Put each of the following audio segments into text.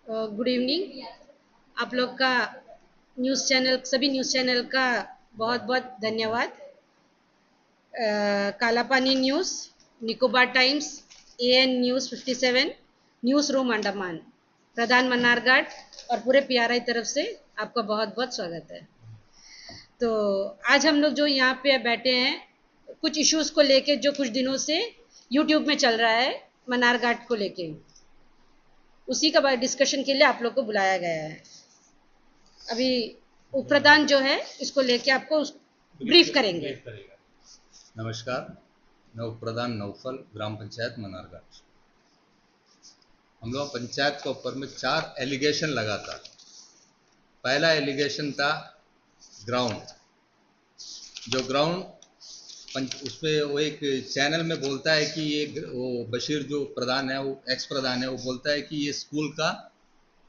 Good evening. आप लोग का न्यूज़ चैनल, सभी न्यूज़ चैनल का बहुत बहुत धन्यवाद। Kala Pani News, Nicobar Times, AN News 57, News Room Andaman, प्रधान मन्नारघाट और पूरे पीआरआई तरफ से आपका बहुत बहुत स्वागत है। तो आज हम लोग जो यहाँ पे बैठे हैं, कुछ इश्यूज को लेके जो कुछ दिनों से यूट्यूब में चल रहा है मन्नारघाट को लेके, उसी का डिस्कशन के लिए आप लोग को बुलाया गया है। अभी उप प्रधान जो है इसको लेके आपको ब्रीफ करेंगे। नमस्कार, मैं उप प्रधान नौफल, ग्राम पंचायत मन्नारघाट। हम लोग पंचायत के ऊपर में 4 एलिगेशन लगा था। पहला एलिगेशन था ग्राउंड, जो ग्राउंड उसमें वो एक चैनल में बोलता है कि ये वो बशीर जो प्रधान है, वो एक्स प्रधान है, वो बोलता है कि ये स्कूल का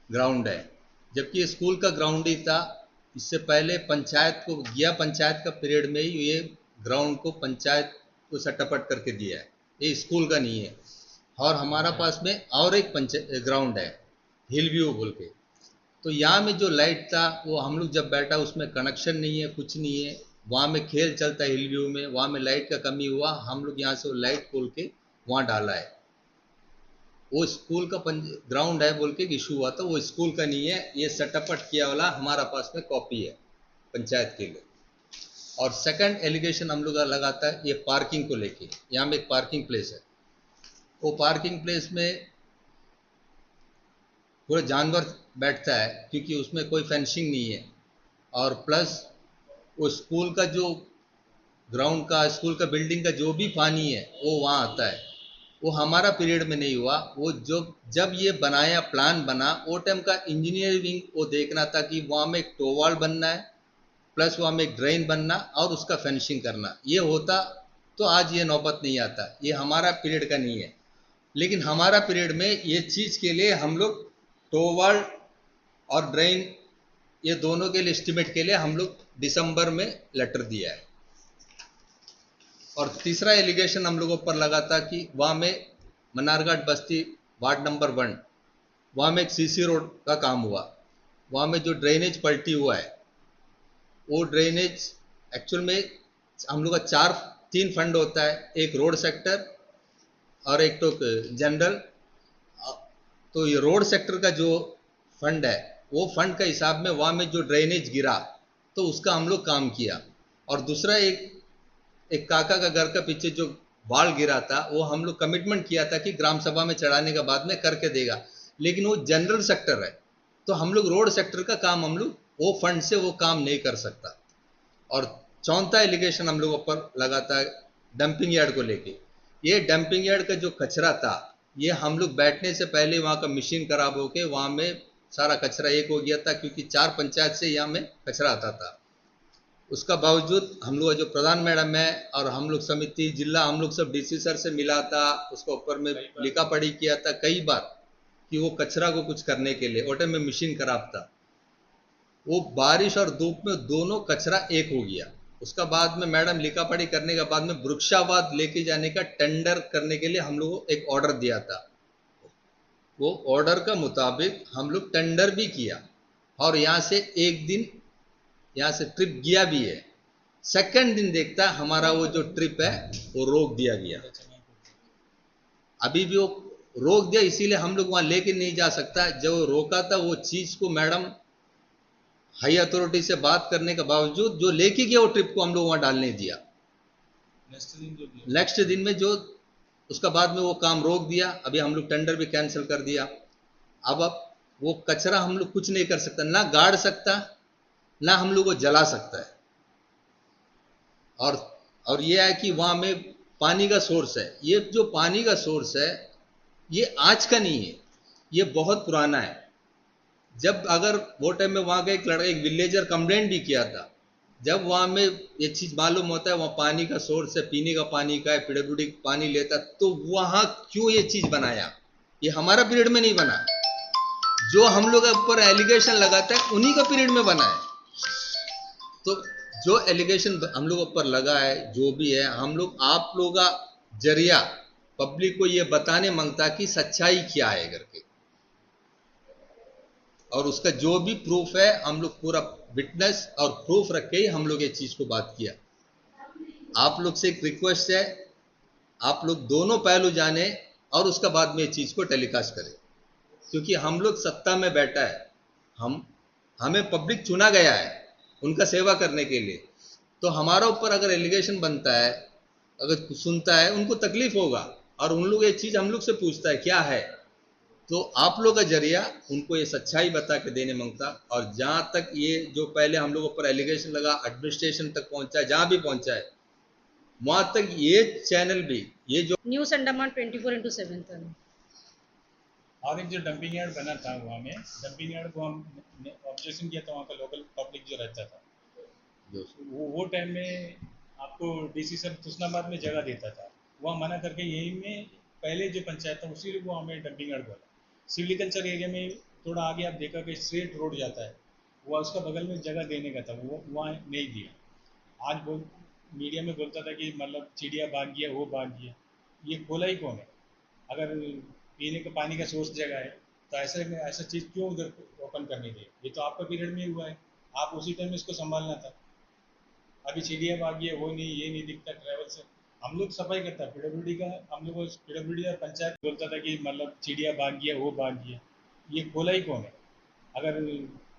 ग्राउंड है, जबकि ये स्कूल का ग्राउंड ही था। इससे पहले पंचायत को गया, पंचायत का पीरियड में ही ये ग्राउंड को पंचायत को सटापट करके दिया है, ये स्कूल का नहीं है। और हमारा पास में और एक ग्राउंड है हिल व्यू बोल के, तो यहाँ में जो लाइट था वो हम लोग जब बैठा उसमें कनेक्शन नहीं है, कुछ नहीं है। वहाँ में खेल चलता है हिल व्यू में, वहाँ में लाइट का कमी हुआ, हम लोग यहाँ से वो लाइट खोल के वहाँ डाला है। वो स्कूल का ग्राउंड है बोल के इशू हुआ था, वो स्कूल का नहीं है। ये सटापट किया वाला हमारा पास में कॉपी है पंचायत के लिए। और सेकंड एलिगेशन हम लोग लगाता है ये पार्किंग को लेके। यहाँ में एक पार्किंग प्लेस है, वो पार्किंग प्लेस में पूरा जानवर बैठता है क्योंकि उसमें कोई फेंसिंग नहीं है। और प्लस वो स्कूल का जो ग्राउंड का, स्कूल का बिल्डिंग का जो भी पानी है वो वहाँ आता है। वो हमारा पीरियड में नहीं हुआ, वो जो जब ये बनाया, प्लान बना, वो टाइम का इंजीनियरिंग वो देखना था कि वहाँ में एक टोवाल बनना है, प्लस वहाँ में एक ड्रेन बनना और उसका फिनिशिंग करना। ये होता तो आज ये नौबत नहीं आता, ये हमारा पीरियड का नहीं है। लेकिन हमारा पीरियड में ये चीज़ के लिए हम लोग टोवाल और ड्रेन, ये दोनों के लिए एस्टिमेट के लिए हम लोग दिसंबर में लेटर दिया है। और तीसरा एलिगेशन हम लोगों पर लगा था कि वहाँ में मन्नारघाट बस्ती वार्ड नंबर 1, वहाँ में एक सीसी रोड का काम हुआ। वहाँ में जो ड्रेनेज पलटी हुआ है, वो ड्रेनेज एक्चुअल में हम लोग का 3 फंड होता है, एक रोड सेक्टर और एक तो जनरल। तो ये रोड सेक्टर का जो फंड है, वो फंड का हिसाब में वहाँ में जो ड्रेनेज गिरा तो उसका हम लोग काम किया। और दूसरा एक काका का घर का पीछे जो बाढ़ गिरा था, वो हम लोग कमिटमेंट किया था कि ग्राम सभा में चढ़ाने के बाद में करके देगा, लेकिन वो जनरल सेक्टर है, तो हम लोग रोड सेक्टर का काम हम लोग वो फंड से वो काम नहीं कर सकता। और चौथा एलिगेशन हम लोगों पर लगा था डंपिंग यार्ड को लेके। ये डंपिंग यार्ड का जो कचरा था, ये हम लोग बैठने से पहले वहाँ का मशीन खराब होके वहाँ में सारा कचरा एक हो गया था, क्योंकि 4 पंचायत से यहाँ में कचरा आता था। उसका बावजूद हम लोग जो प्रधान मैडम है और हम लोग समिति जिला, हम लोग सब डीसी सर से मिला था, उसके ऊपर में लिखा पढ़ी किया था कई बार कि वो कचरा को कुछ करने के लिए। ओटे में मशीन खराब था, वो बारिश और धूप में दोनों कचरा एक हो गया। उसका बाद में मैडम लिखा पढ़ी करने के बाद में वृक्षावाद लेके जाने का टेंडर करने के लिए हम लोग को एक ऑर्डर दिया था। वो ऑर्डर का मुताबिक हम लोग टेंडर भी किया और यहाँ से एक दिन यहाँ से ट्रिप गया भी है। सेकंड दिन देखता हमारा वो जो ट्रिप है वो रोक दिया गया। अभी भी वो रोक दिया, इसीलिए हम लोग वहाँ लेके नहीं जा सकता। जो रोका था वो चीज को मैडम हाई अथॉरिटी से बात करने के बावजूद जो लेके गया वो ट्रिप को हम लोग वहाँ डालने दिया। नेक्स्ट दिन में जो उसका बाद में वो काम रोक दिया। अभी हम लोग टेंडर भी कैंसिल कर दिया। अब वो कचरा हम लोग कुछ नहीं कर सकता, ना गाड़ सकता, ना हम लोग को जला सकता है। और ये है कि वहाँ में पानी का सोर्स है, ये जो पानी का सोर्स है ये आज का नहीं है, ये बहुत पुराना है। जब अगर वो टाइम में वहाँ का एक लड़का, एक विलेजर कंप्लेंट भी किया था, जब वहाँ में ये चीज़ मालूम होता है वहाँ पानी का सोर्स है, पीने का पानी का है, पीडब्ल्यूडी पानी लेता, तो वहाँ क्यों ये चीज़ बनाया? ये हमारा पीरियड में नहीं बना, जो हम लोग ऊपर एलिगेशन लगाता है उन्हीं का पीरियड में बना है। तो जो एलिगेशन हम लोग ऊपर लगा है, जो भी है, हम लोग आप लोग का जरिया पब्लिक को ये बताने मांगता कि सच्चाई क्या है करके। और उसका जो भी प्रूफ है हम लोग पूरा विटनेस और प्रूफ रख के ही हम लोग ये चीज को बात किया। आप लोग से एक रिक्वेस्ट है, आप लोग दोनों पहलू जाने और उसका बाद में ये चीज को टेलीकास्ट करें, क्योंकि हम लोग सत्ता में बैठा है, हमें पब्लिक चुना गया है उनका सेवा करने के लिए। तो हमारा ऊपर अगर एलिगेशन बनता है, अगर सुनता है, उनको तकलीफ होगा और उन लोग ये चीज हम लोग से पूछता है क्या है, तो आप लोग का जरिया उनको ये सच्चाई बता के देने मांगता। और जहां तक ये जो पहले हम लोगों पर एलिगेशन लगा एडमिनिस्ट्रेशन तक पहुंचा है, जहां भी पहुंचा है, वहां तक ये चैनल भी ये जो न्यूज़ अंडमान 24/7 था। और एक जो डंपिंग यार्ड बना था वहाँ में, डंपिंग यार्ड को हम ऑब्जेक्शन किया था, वहाँ का लोकल पब्लिक जो रहता था वो टाइम में आपको डीसी सर तुस्नाबाद में जगह देता था, वहाँ मना करके यही में पहले जो पंचायत था उसी को हमें डंपिंग यार्ड बोला। सिविलिकल्चर एरिया में थोड़ा आगे आप देखा कि स्ट्रेट रोड जाता है, वो उसका बगल में जगह देने का था, वो वहाँ नहीं दिया। आज वो मीडिया में बोलता था कि मतलब चिड़िया भाग गया, वो भाग गया, ये खोला ही कौन है? अगर पीने के पानी का सोर्स जगह है तो ऐसा चीज़ क्यों उधर ओपन करनी थी? ये तो आपका पीरियड में ही हुआ है, आप उसी टाइम इसको संभालना था। अभी चिड़िया भाग गया, वो नहीं, ये नहीं दिखता ट्रैवल से। हम लोग सफाई करता है पीडब्ल्यूडी का, हम लोग पीडब्ल्यूडी और पंचायत बोलता था कि मतलब चिड़िया भाग गया, वो भाग गया, ये खोला ही कौन है? अगर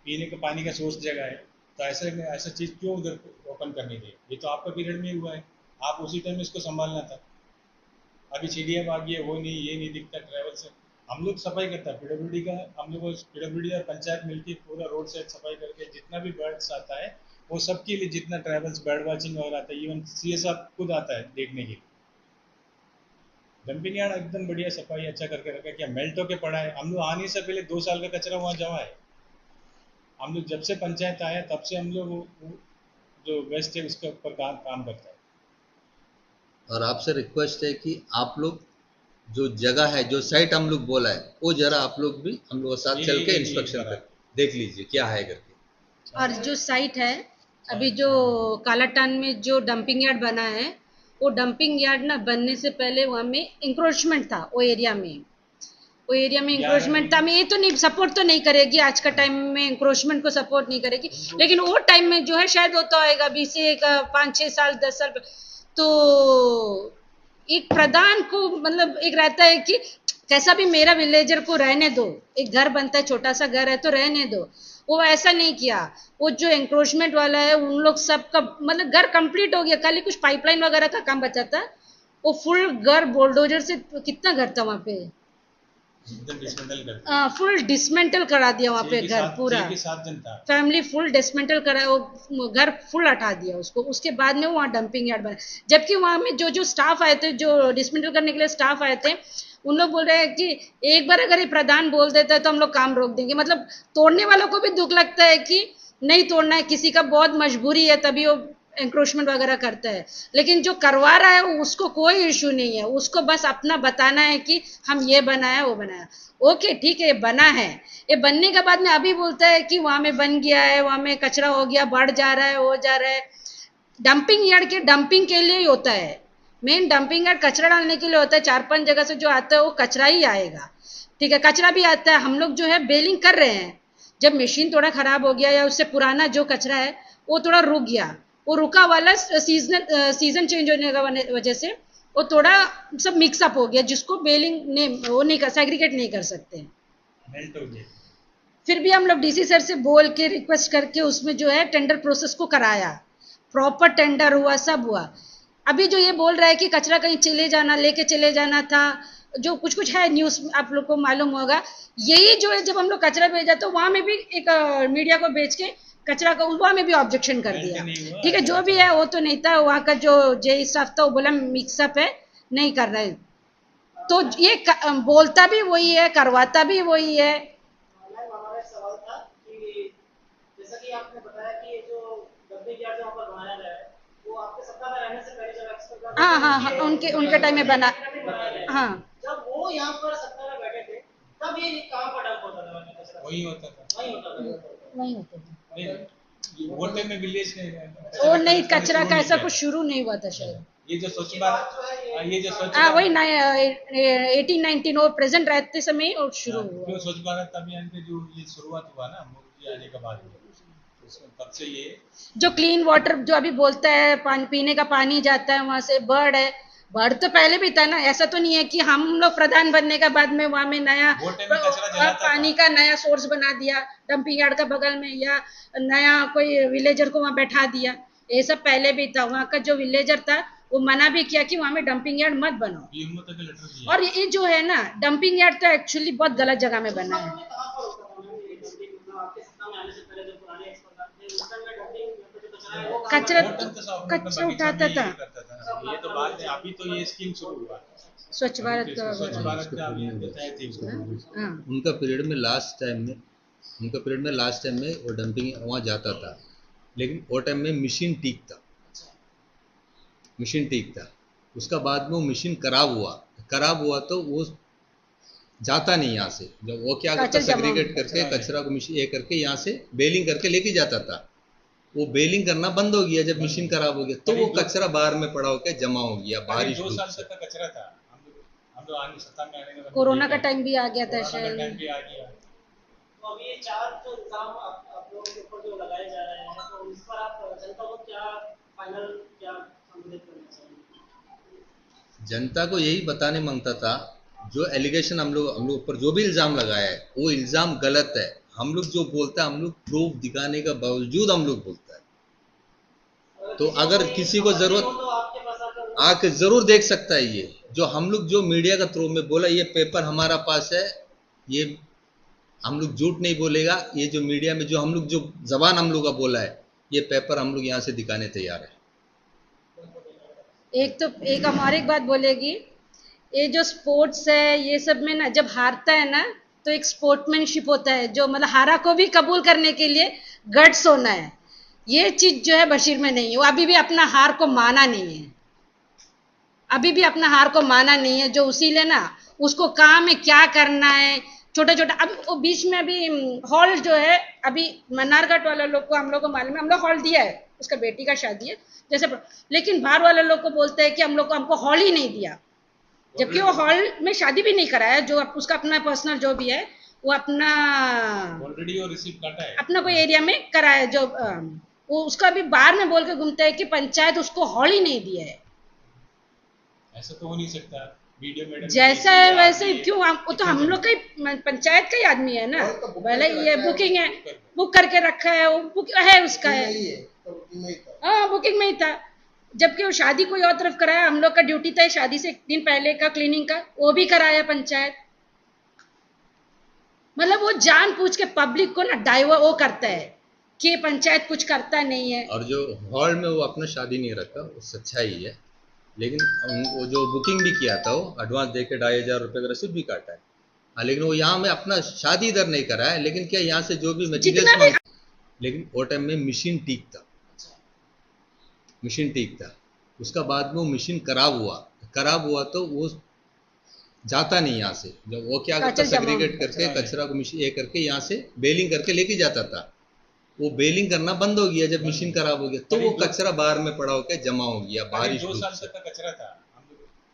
पीने के पानी का सोर्स जगह है तो ऐसा चीज़ क्यों उधर ओपन करनी थी? ये तो आपका पीरियड में ही हुआ है, आप उसी टाइम इसको संभालना था। अभी चिड़िया भाग गया, वो नहीं, ये नहीं दिखता ट्रैवल से। हम लोग सफाई करता है पीडब्ल्यूडी का, हम लोग पीडब्ल्यूडी और पंचायत मिलकर पूरा रोड साइड सफाई करके जितना भी बर्ड्स आता है वो सबके लिए, जितना ट्रैवल्स बर्ड वॉचिंग और आता है, इवन सीएस साहब खुद आता है देखने के लिए। डंपिंग यार्ड एकदम बढ़िया सफाई अच्छा करके रखा है, क्या मेल्ट होके पड़ा है। हम लोग आने से पहले 2 साल का कचरा वहाँ जमा है। हम लोग जब से पंचायत आया तब से हम लोग जो वेस्ट है उसके ऊपर काम करता है। और आपसे रिक्वेस्ट है कि आप लोग जो जगह है, जो साइट हम लोग बोला है, वो जरा आप लोग भी हम लोग के साथ चल के इंस्पेक्शन कर देख लीजिए क्या है करके। और जो साइट है अभी जो कालाटान में जो डंपिंग यार्ड बना है, वो डंपिंग यार्ड ना बनने से पहले वहाँ में इंक्रोचमेंट था। वो एरिया में इंक्रोचमेंट था। मैं ये तो नहीं सपोर्ट तो नहीं करेगी, आज का टाइम में इंक्रोचमेंट को सपोर्ट नहीं करेगी, लेकिन वो टाइम में जो है शायद होता होगा 20 से 5-6 साल 10 साल। तो एक प्रधान को मतलब एक रहता है कि कैसा भी मेरा विलेजर को रहने दो, एक घर बनता है, छोटा सा घर है तो रहने दो। वो ऐसा नहीं किया। वो जो एंक्रोचमेंट वाला है उन लोग सबका मतलब घर कंप्लीट हो गया, खाली कुछ पाइपलाइन वगैरह का काम बचा था। वो फुल घर बुलडोजर से, कितना घर था वहां पे, फुल डिसमेंटल करा दिया वहां पे घर पूरा, फैमिली फुल डिसमेंटल करा, वो घर फुल हटा दिया उसको। उसके बाद में वहाँ डंपिंग यार्ड बना, जबकि वहां में जो स्टाफ आए थे, जो डिसमेंटल करने के लिए स्टाफ आए थे, उन लोग बोल रहे हैं कि एक बार अगर ये प्रधान बोल देता है तो हम लोग काम रोक देंगे। मतलब तोड़ने वालों को भी दुख लगता है कि नहीं तोड़ना है, किसी का बहुत मजबूरी है तभी वो एंक्रोचमेंट वगैरह करता है, लेकिन जो करवा रहा है उसको कोई इश्यू नहीं है, उसको बस अपना बताना है कि हम ये बनाया वो बनाया। ओके ठीक है, ये बना है, ये बनने के बाद में अभी बोलता है कि वहां में बन गया है, वहां में कचरा हो गया, बढ़ जा रहा है, वो जा रहा है। डंपिंग यार्ड के डंपिंग के लिए ही होता है, मेन डंपिंग यार्ड कचरा डालने के लिए होता है। 4-5 जगह से जो आता है वो कचरा ही आएगा, ठीक है, कचरा भी आता है। हम लोग जो है बेलिंग कर रहे हैं, जब मशीन थोड़ा खराब हो गया या उससे पुराना जो कचरा है वो थोड़ा रुक गया, वो रुका वाला सीजन चेंज होने की वजह से वो थोड़ा सब मिक्सअप हो गया, जिसको बेलिंग ने वो नहीं कर, सेग्रीगेट नहीं कर सकते। फिर भी हम लोग डीसी सर से बोल के रिक्वेस्ट करके उसमें जो है टेंडर प्रोसेस को कराया, प्रॉपर टेंडर हुआ, सब हुआ। अभी जो ये बोल रहा है कि कचरा कहीं चले जाना, लेके चले जाना था, जो कुछ है न्यूज़ आप लोग को मालूम होगा, यही जो है जब हम लोग कचरा भेजा तो वहां में भी एक मीडिया को बेच के कचरा का वहां में भी ऑब्जेक्शन कर दिया। ठीक है, जो भी है वो तो नहीं था, वहां का जो जे स्टाफ था वो बोला मिक्सअप है, नहीं कर रहे। तो ये बोलता भी वही है, करवाता भी वही है। हमारा सवाल था कि जैसा कि आपने बताया कि ये जो डंपिंग यार्ड वहाँ पर बनाया गया है वो आपके सत्ता में रहने से पहले जब एक्सपर्ट हाँ, उनके टाइम में बना। हाँ, जब वो यहाँ पर सत्ता में बैठे थे तब ये कहाँ पर डंप होता था? वही होता था। वही होता था। नहीं, वो टाइम में विलेज में वो नहीं, कचरा का ऐसा कुछ शुरू नहीं हुआ था शायद। ये जो स्वच्छ भारत, ये जो स्वच्छ हाँ वही 1819 वो प्रेजेंट रहते समय और शुरू हुआ। क्यों स्वच्छ भारत अभियान के जो ये शुरुआत हुआ ना मोदी जी आने के बाद में, तब से ये जो क्लीन वाटर जो अभी बोलता है, पानी पीने का पानी जाता है वहां से, बर्ड है, बर्ड तो पहले भी था ना, ऐसा तो नहीं है कि हम लोग प्रधान बनने के बाद में वहां में नया पानी का नया सोर्स बना दिया डंपिंग यार्ड का बगल में, या नया कोई विलेजर को वहां बैठा दिया। ये सब पहले भी था। वहां का जो विलेजर था वो मना भी किया कि वहां में डंपिंग यार्ड मत बनाओ। और ये जो है ना डंपिंग यार्ड तो एक्चुअली बहुत गलत जगह में बना है। कचरा उठाता था। ये तो बाद में, अभी तो ये स्कीम शुरू हुआ स्वच्छ भारत का। स्वच्छ भारत का अभियान के तहत ही हाँ। उनका पीरियड में लास्ट टाइम में वो डंपिंग वहाँ जाता था, लेकिन वो टाइम में मशीन ठीक था। उसका बाद में वो मशीन खराब हुआ तो वो जाता नहीं यहाँ से। जब वो क्या करता, सेग्रीगेट करके कचरा को मशीन ये करके यहाँ से बेलिंग करके लेके जाता था। वो बेलिंग करना बंद हो गया जब मशीन खराब हो गया, तो वो कचरा बाहर में पड़ा होकर जमा हो गया। बारिश 2 साल तक का कचरा था। हम तो आने सत्ता में आने के बाद कोरोना का टाइम भी आ गया था शायद। तो अभी ये 4 जो इल्जाम आप लोगों के ऊपर जो लगाए जा रहे हैं, तो इस पर आप जनता को क्या संबोधित करना चाहिए? जनता को यही बताने मांगता था, जो एलिगेशन हम लोग ऊपर जो भी इल्जाम लगाया है वो इल्जाम गलत है। हम लोग जो बोलता है, हम लोग प्रूफ दिखाने का बावजूद हम लोग बोलता है। तो अगर किसी को जरूरत आके जरूर देख सकता है। ये जो हम लोग जो मीडिया का थ्रू में बोला, ये पेपर हमारा पास है, ये हम लोग झूठ नहीं बोलेगा। ये जो मीडिया में जो हम लोग जो जबान हम लोग का बोला है, ये पेपर हम लोग यहाँ से दिखाने तैयार है। एक हमारी एक बात बोलेगी, ये जो स्पोर्ट्स है ये सब में ना, जब हारता है ना तो एक स्पोर्ट्समैनशिप होता है, जो मतलब हारा को भी कबूल करने के लिए गट्स होना है। ये चीज जो है बशीर में नहीं है। वो अभी भी अपना हार को माना नहीं है, जो उसीलिए ना उसको काम में क्या करना है, छोटा छोटा। अब वो बीच में अभी हॉल जो है, अभी मन्नारघाट वाला लोग को हम लोग को मालूम है, हम लोग हॉल दिया है, उसका बेटी का शादी है जैसे, लेकिन बाहर वाले लोग को बोलते हैं कि हमको हॉल ही नहीं दिया, जबकि वो हॉल में शादी भी नहीं कराया। जो उसका अपना पर्सनल जो भी है वो अपना ऑलरेडी वो रिसीव करता है, अपना कोई एरिया में कराया। जो वो उसका भी बाहर में बोल के घूमता है कि पंचायत उसको हॉल ही नहीं दिया है। ऐसा तो हो नहीं सकता। वीडियो मैडम जैसा है वैसे क्यों, वो तो हम लोग का ही पंचायत का ही आदमी है ना। पहले ये बुकिंग है, बुक करके रखा है, वो बुक है उसका है। हाँ बुकिंग में ही था, जबकि वो शादी कोई और तरफ कराया। हम लोग का ड्यूटी था शादी से 1 दिन पहले का क्लीनिंग का, वो भी कराया पंचायत। मतलब वो जानबूझ के पब्लिक को ना डाइवर्ट वो करता है कि पंचायत कुछ करता नहीं है। और जो हॉल में वो अपना शादी नहीं रखा, वो सच्चाई है। लेकिन वो जो बुकिंग भी किया था, वो एडवांस देके 2500 रुपये का रसीद भी काटा है। हाँ, लेकिन वो यहाँ में अपना शादी इधर नहीं करा है। लेकिन क्या यहाँ से जो भी मटीरियल, लेकिन वो टाइम में मशीन ठीक था। उसका बाद में वो मशीन खराब हुआ तो वो जाता नहीं यहाँ से। जब वो क्या करता, सेग्रीगेट करके कचरा को मशीन ये करके यहाँ से बेलिंग करके लेके जाता था। वो बेलिंग करना बंद हो गया जब मशीन खराब हो गया, तो वो कचरा बाहर में पड़ा होकर जमा हो गया। बारिश 2 साल तक का कचरा था।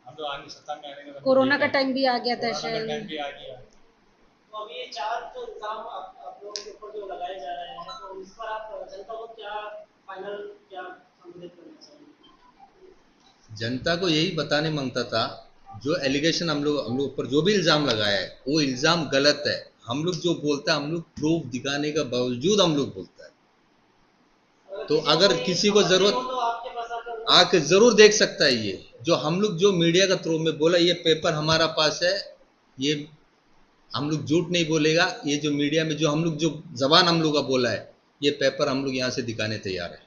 हम तो आने सत्ता में आने के बाद कोरोना का टाइम भी आ गया था शायद। तो अभी ये 4 जो इल्जाम आप लोगों के ऊपर जो लगाए जा रहे हैं, तो इस पर आप जनता को क्या संबोधित करना चाहिए? जनता को यही बताने मांगता था, जो एलिगेशन हम लोग ऊपर जो भी इल्जाम लगाया है वो इल्जाम गलत है। हम लोग जो बोलता है, हम लोग प्रूफ दिखाने का बावजूद हम लोग बोलता है। तो अगर किसी को जरूरत आके जरूर देख सकता है। ये जो हम लोग जो मीडिया का थ्रू में बोला, ये पेपर हमारा पास है, ये हम लोग झूठ नहीं बोलेगा। ये जो मीडिया में जो हम लोग जो जबान हम लोग का बोला है, ये पेपर हम लोग यहाँ से दिखाने तैयार है।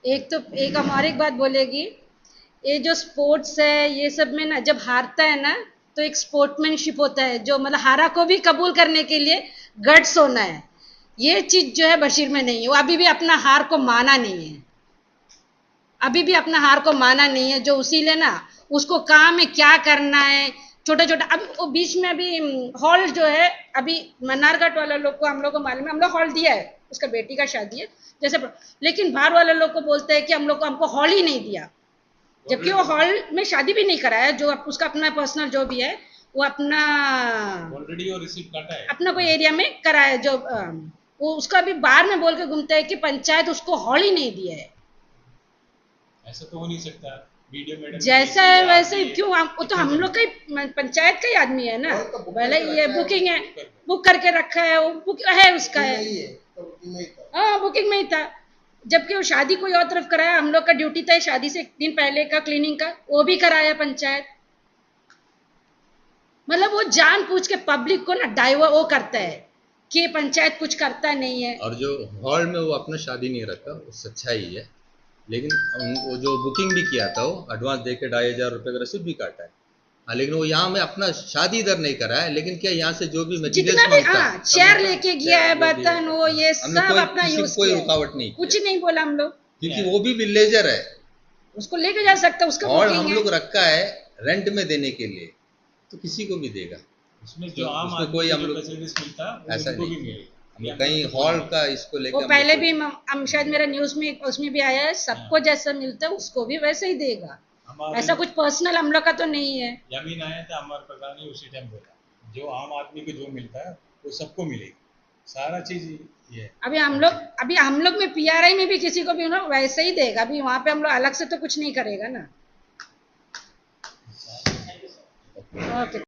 एक हमारी एक बात बोलेगी, ये जो स्पोर्ट्स है ये सब में ना, जब हारता है ना तो एक स्पोर्ट्समैनशिप होता है, जो मतलब हारा को भी कबूल करने के लिए गट्स होना है। ये चीज जो है बशीर में नहीं है। वो अभी भी अपना हार को माना नहीं है, जो उसीलिए ना उसको काम में क्या करना है, छोटा छोटा। अब वो बीच में अभी हॉल जो है, अभी मन्नारघाट वाला लोग को हम लोग को मालूम है, हम लोग हॉल दिया है, उसका बेटी का शादी है जैसे, लेकिन बाहर वाले लोग को बोलते हैं कि हमको हॉल ही नहीं दिया, जबकि वो हॉल में शादी भी नहीं कराया, जो उसका अपना पर्सनल जो भी है वो अपना ऑलरेडी वो रिसीव काटा है, अपना कोई एरिया में कराया, जो वो उसका भी बाहर में बोल के घूमता है कि पंचायत उसको हॉल ही नहीं दिया है। ऐसा तो हो नहीं सकता, वीडियो मैडम जैसा है वैसे ही क्यों, वो तो हम लोग का ही पंचायत का ही आदमी है ना, पहले ये बुकिंग है, बुक करके रखा है, वो बुक है उसका है, हाँ बुकिंग में ही था, जबकि वो शादी कोई और तरफ कराया, हम लोग का ड्यूटी था शादी से एक दिन पहले का क्लीनिंग का, वो भी कराया पंचायत। मतलब वो जानबूझ के पब्लिक को ना डाइवर्ट वो करता है कि पंचायत कुछ करता नहीं है। और जो हॉल में वो अपना शादी नहीं रखा, वो सच्चाई है, लेकिन वो जो बुकिंग भी किया था वो एडवांस दे के 2,500 रुपये का रसीद भी काटा है। हाँ, लेकिन वो यहाँ में अपना शादी इधर नहीं करा है, लेकिन क्या यहाँ से जो भी जितना भी चेयर लेके गया है, बर्तन वो ये सब अपना यूज कोई रुकावट नहीं, कुछ नहीं बोला हम लोग, क्योंकि वो भी विलेजर है, उसको लेके जा सकता, उसका हॉल बुकिंग हम है। लोग रखा है रेंट में देने के लिए, तो किसी को भी देगा, उसमें जो आम उसमें कोई हम लोग फैसिलिटीज मिलता ऐसा उनको भी नहीं, मिलेगा। हम कहीं हॉल का इसको वो लेकर पहले भी हम शायद मेरा न्यूज में उसमें भी आया है, सबको जैसा मिलता है उसको भी वैसे ही देगा, ऐसा कुछ पर्सनल हम लोग का तो नहीं है। यमीन आया था हमारे प्रधान ने उसी टाइम बोला, जो आम आदमी को जो मिलता है वो सबको मिलेगा, सारा चीज ये। अभी हम लोग में पीआरआई में भी किसी को भी ना वैसे ही देगा, अभी वहाँ पे हम लोग अलग से तो कुछ नहीं करेगा ना। ओके।